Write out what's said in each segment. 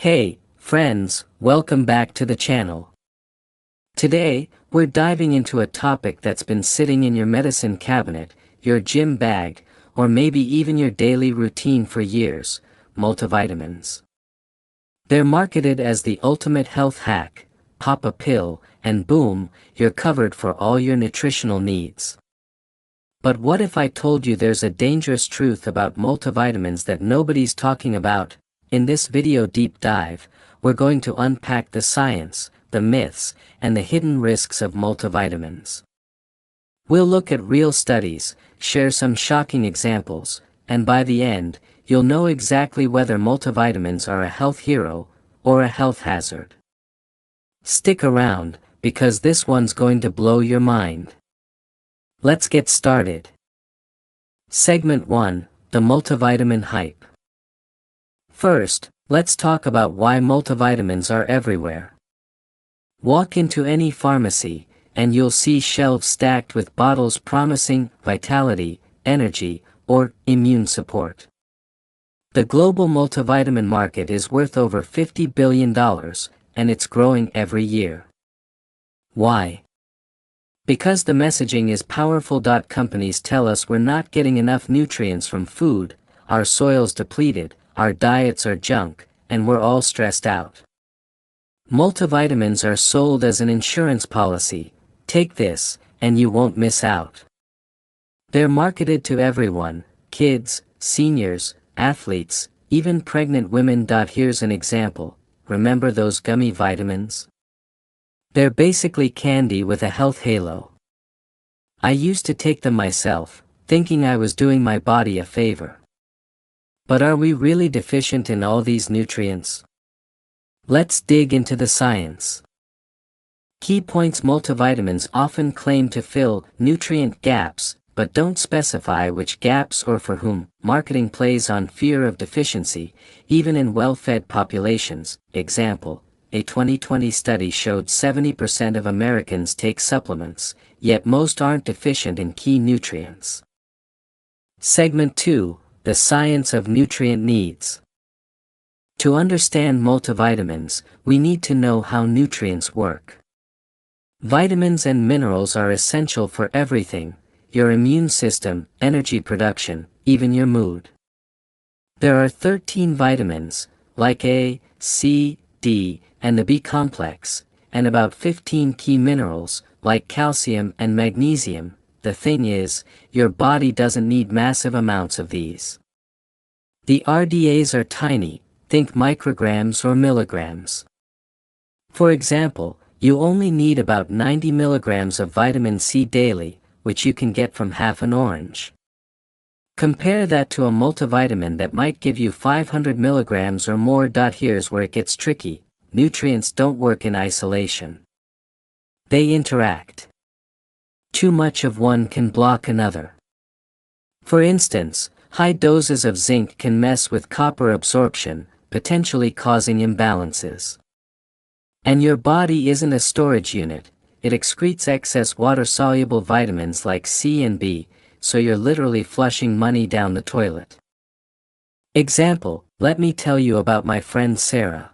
Hey, friends, welcome back to the channel. Today, we're diving into a topic that's been sitting in your medicine cabinet, your gym bag, or maybe even your daily routine for years: multivitamins. They're marketed as the ultimate health hack. Pop a pill, and boom, you're covered for all your nutritional needs. But what if I told you there's a dangerous truth about multivitamins that nobody's talking about? In this video deep dive, we're going to unpack the science, the myths, and the hidden risks of multivitamins. We'll look at real studies, share some shocking examples, and by the end, you'll know exactly whether multivitamins are a health hero or a health hazard. Stick around, because this one's going to blow your mind. Let's get started. Segment 1, the multivitamin hype. First, let's talk about why multivitamins are everywhere. Walk into any pharmacy, and you'll see shelves stacked with bottles promising vitality, energy, or immune support. The global multivitamin market is worth over $50 billion, and it's growing every year. Why? Because the messaging is powerful. Companies tell us we're not getting enough nutrients from food, our soil's depleted, our diets are junk, and we're all stressed out. Multivitamins are sold as an insurance policy: take this, and you won't miss out. They're marketed to everyone: kids, seniors, athletes, even pregnant women. Here's an example: remember those gummy vitamins? They're basically candy with a health halo. I used to take them myself, thinking I was doing my body a favor. But are we really deficient in all these nutrients? Let's dig into the science. Key points: multivitamins often claim to fill nutrient gaps, but don't specify which gaps or for whom. Marketing plays on fear of deficiency, even in well-fed populations. Example: a 2020 study showed 70% of Americans take supplements, yet most aren't deficient in key nutrients. Segment 2, the science of nutrient needs. To understand multivitamins, we need to know how nutrients work. Vitamins and minerals are essential for everything: your immune system, energy production, even your mood. There are 13 vitamins, like A, C, D, and the B complex, and about 15 key minerals, like calcium and magnesium. The thing is, your body doesn't need massive amounts of these. The RDAs are tiny, think micrograms or milligrams. For example, you only need about 90 milligrams of vitamin C daily, which you can get from half an orange. Compare that to a multivitamin that might give you 500 milligrams or more. Here's where it gets tricky: nutrients don't work in isolation. They interact. Too much of one can block another. For instance, high doses of zinc can mess with copper absorption, potentially causing imbalances. And your body isn't a storage unit: it excretes excess water-soluble vitamins like C and B, so you're literally flushing money down the toilet. Example: let me tell you about my friend Sarah.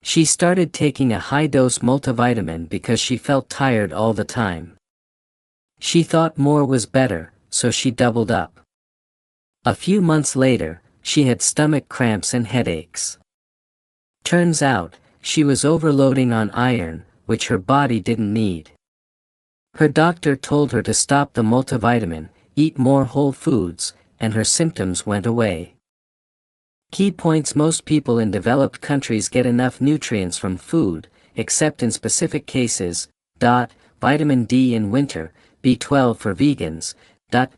She started taking a high-dose multivitamin because she felt tired all the time. She thought more was better, so she doubled up. A few months later, she had stomach cramps and headaches. Turns out, she was overloading on iron, which her body didn't need. Her doctor told her to stop the multivitamin, eat more whole foods, and her symptoms went away. Key points: most people in developed countries get enough nutrients from food, except in specific cases. Vitamin D in winter, B12 for vegans.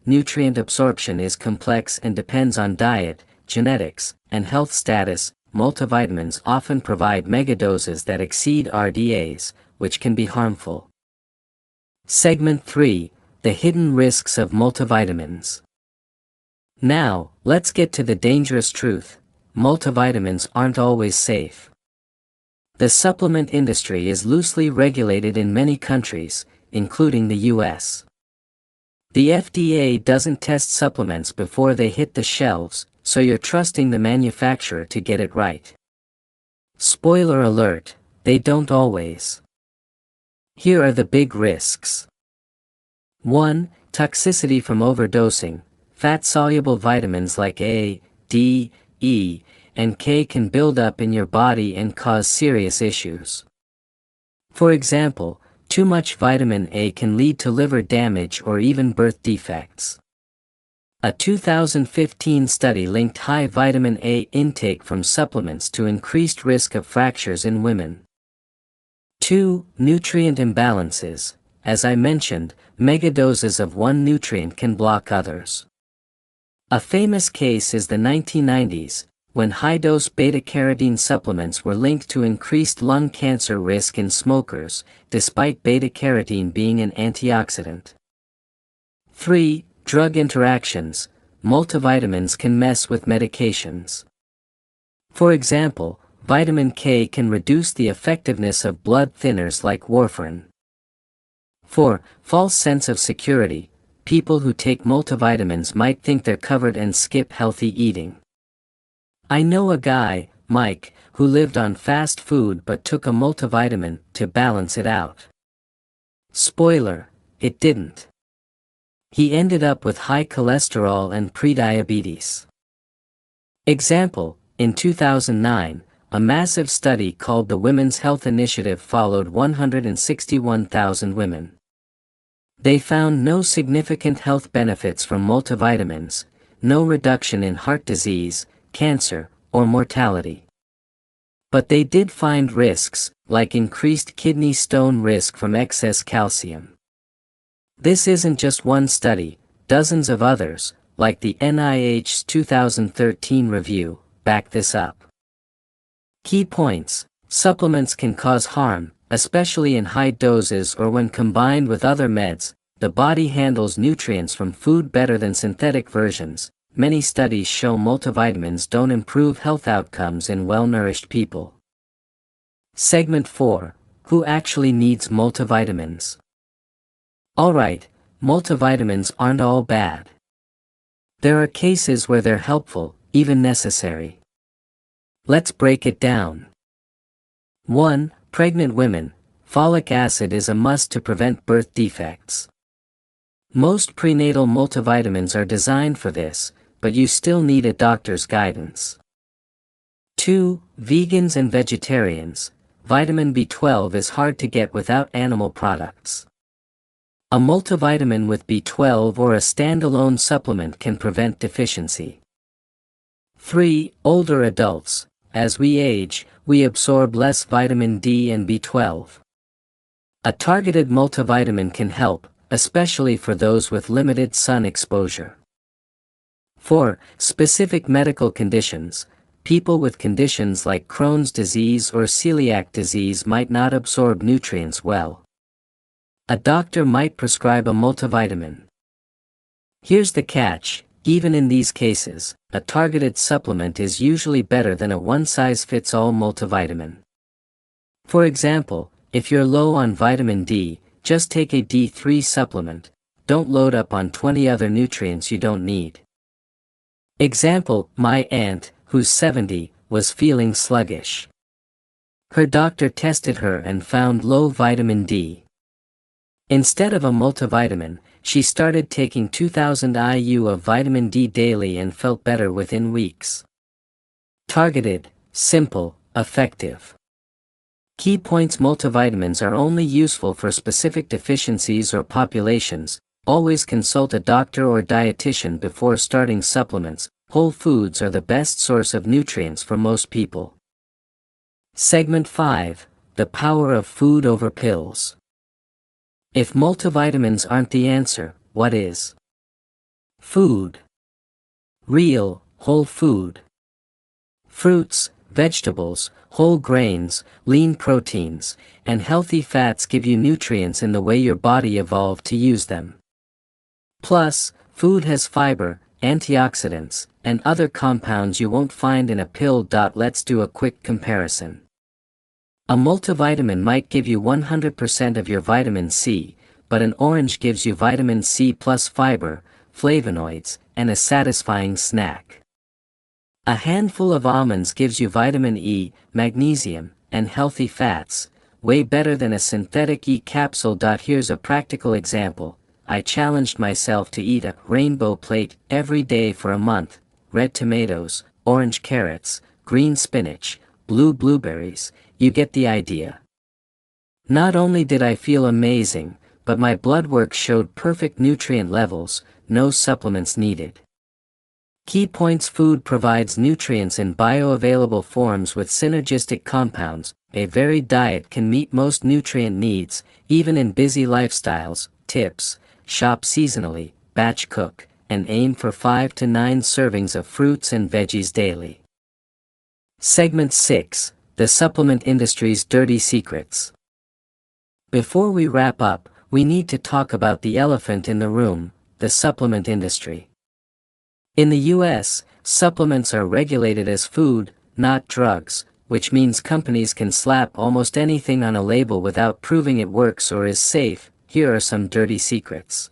Nutrient absorption is complex and depends on diet, genetics, and health status. Multivitamins often provide megadoses that exceed RDAs, which can be harmful. Segment 3, the hidden risks of multivitamins. Now, let's get to the dangerous truth: multivitamins aren't always safe. The supplement industry is loosely regulated in many countries, including the US. The FDA doesn't test supplements before they hit the shelves, so you're trusting the manufacturer to get it right. Spoiler alert, they don't always. Here are the big risks. 1. Toxicity from overdosing. Fat-soluble vitamins like A, D, E, and K can build up in your body and cause serious issues. For example, too much vitamin A can lead to liver damage or even birth defects. A 2015 study linked high vitamin A intake from supplements to increased risk of fractures in women. 2. Nutrient imbalances. As I mentioned, megadoses of one nutrient can block others. A famous case is the 1990s, when high-dose beta-carotene supplements were linked to increased lung cancer risk in smokers, despite beta-carotene being an antioxidant. 3. Drug interactions. Multivitamins can mess with medications. For example, vitamin K can reduce the effectiveness of blood thinners like warfarin. 4. False sense of security. People who take multivitamins might think they're covered and skip healthy eating. I know a guy, Mike, who lived on fast food but took a multivitamin to balance it out. Spoiler, it didn't. He ended up with high cholesterol and prediabetes. Example, in 2009, a massive study called the Women's Health Initiative followed 161,000 women. They found no significant health benefits from multivitamins, no reduction in heart disease, cancer, or mortality. But they did find risks, like increased kidney stone risk from excess calcium. This isn't just one study, dozens of others, like the NIH's 2013 review, back this up. Key points: supplements can cause harm, especially in high doses or when combined with other meds. The body handles nutrients from food better than synthetic versions. Many studies show multivitamins don't improve health outcomes in well-nourished people. Segment 4. Who actually needs multivitamins? Alright, multivitamins aren't all bad. There are cases where they're helpful, even necessary. Let's break it down. 1. Pregnant women. Folic acid is a must to prevent birth defects. Most prenatal multivitamins are designed for this, but you still need a doctor's guidance. 2. Vegans and vegetarians. Vitamin B12 is hard to get without animal products. A multivitamin with B12 or a standalone supplement can prevent deficiency. 3. Older adults. As we age, we absorb less vitamin D and B12. A targeted multivitamin can help, especially for those with limited sun exposure. 4. Specific medical conditions. People with conditions like Crohn's disease or celiac disease might not absorb nutrients well. A doctor might prescribe a multivitamin. Here's the catch: even in these cases, a targeted supplement is usually better than a one-size-fits-all multivitamin. For example, if you're low on vitamin D, just take a D3 supplement. Don't load up on 20 other nutrients you don't need. Example, my aunt, who's 70, was feeling sluggish. Her doctor tested her and found low vitamin D. Instead of a multivitamin, she started taking 2000 IU of vitamin D daily and felt better within weeks. Targeted, simple, effective. Key points: multivitamins are only useful for specific deficiencies or populations. Always consult a doctor or dietitian before starting supplements. Whole foods are the best source of nutrients for most people. Segment 5. The power of food over pills. If multivitamins aren't the answer, what is? Food. Real, whole food. Fruits, vegetables, whole grains, lean proteins, and healthy fats give you nutrients in the way your body evolved to use them. Plus, food has fiber, antioxidants, and other compounds you won't find in a pill. Let's do a quick comparison. A multivitamin might give you 100% of your vitamin C, but an orange gives you vitamin C plus fiber, flavonoids, and a satisfying snack. A handful of almonds gives you vitamin E, magnesium, and healthy fats, way better than a synthetic E capsule. Here's a practical example. I challenged myself to eat a rainbow plate every day for a month: red tomatoes, orange carrots, green spinach, blue blueberries. You get the idea. Not only did I feel amazing, but my blood work showed perfect nutrient levels, no supplements needed. Key points: food provides nutrients in bioavailable forms with synergistic compounds. A varied diet can meet most nutrient needs, even in busy lifestyles. Tips: shop seasonally, batch cook, and aim for 5 to 9 servings of fruits and veggies daily. Segment 6: The supplement industry's dirty secrets. Before we wrap up, we need to talk about the elephant in the room: the supplement industry. In the US, supplements are regulated as food, not drugs, which means companies can slap almost anything on a label without proving it works or is safe. Here are some dirty secrets.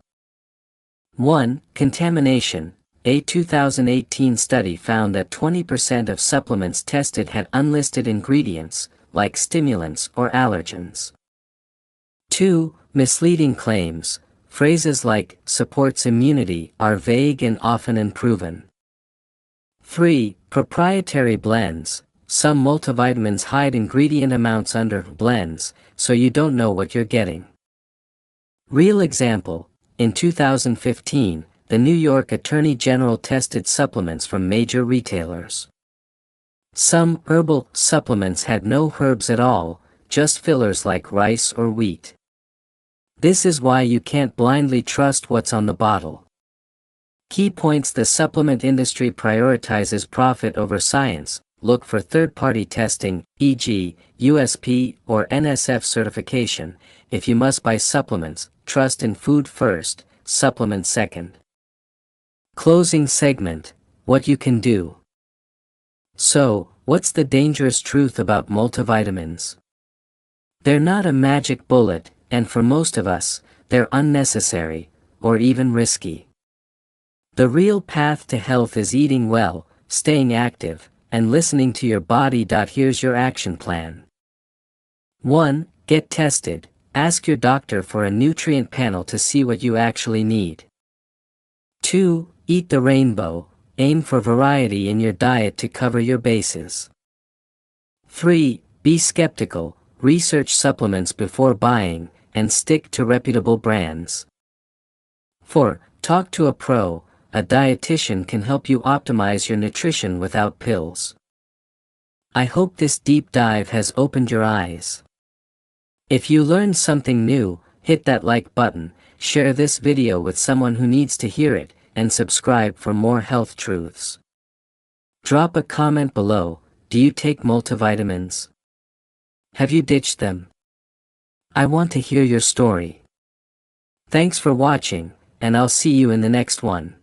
1. Contamination. A 2018 study found that 20% of supplements tested had unlisted ingredients, like stimulants or allergens. 2. Misleading claims. Phrases like supports immunity are vague and often unproven. 3. Proprietary blends. Some multivitamins hide ingredient amounts under blends, so you don't know what you're getting. Real example: in 2015, the New York Attorney General tested supplements from major retailers. Some herbal supplements had no herbs at all, just fillers like rice or wheat. This is why you can't blindly trust what's on the bottle. Key points: the supplement industry prioritizes profit over science. Look for third-party testing, e.g., USP or NSF certification. If you must buy supplements, trust in food first, supplements second. Closing segment: what you can do. So, what's the dangerous truth about multivitamins? They're not a magic bullet, and for most of us, they're unnecessary, or even risky. The real path to health is eating well, staying active, and listening to your body. Here's your action plan. 1. Get tested. Ask your doctor for a nutrient panel to see what you actually need. 2. Eat the rainbow. Aim for variety in your diet to cover your bases. 3. Be skeptical. Research supplements before buying, and stick to reputable brands. 4. Talk to a pro. A dietitian can help you optimize your nutrition without pills. I hope this deep dive has opened your eyes. If you learned something new, hit that like button, share this video with someone who needs to hear it, and subscribe for more health truths. Drop a comment below. Do you take multivitamins? Have you ditched them? I want to hear your story. Thanks for watching, and I'll see you in the next one.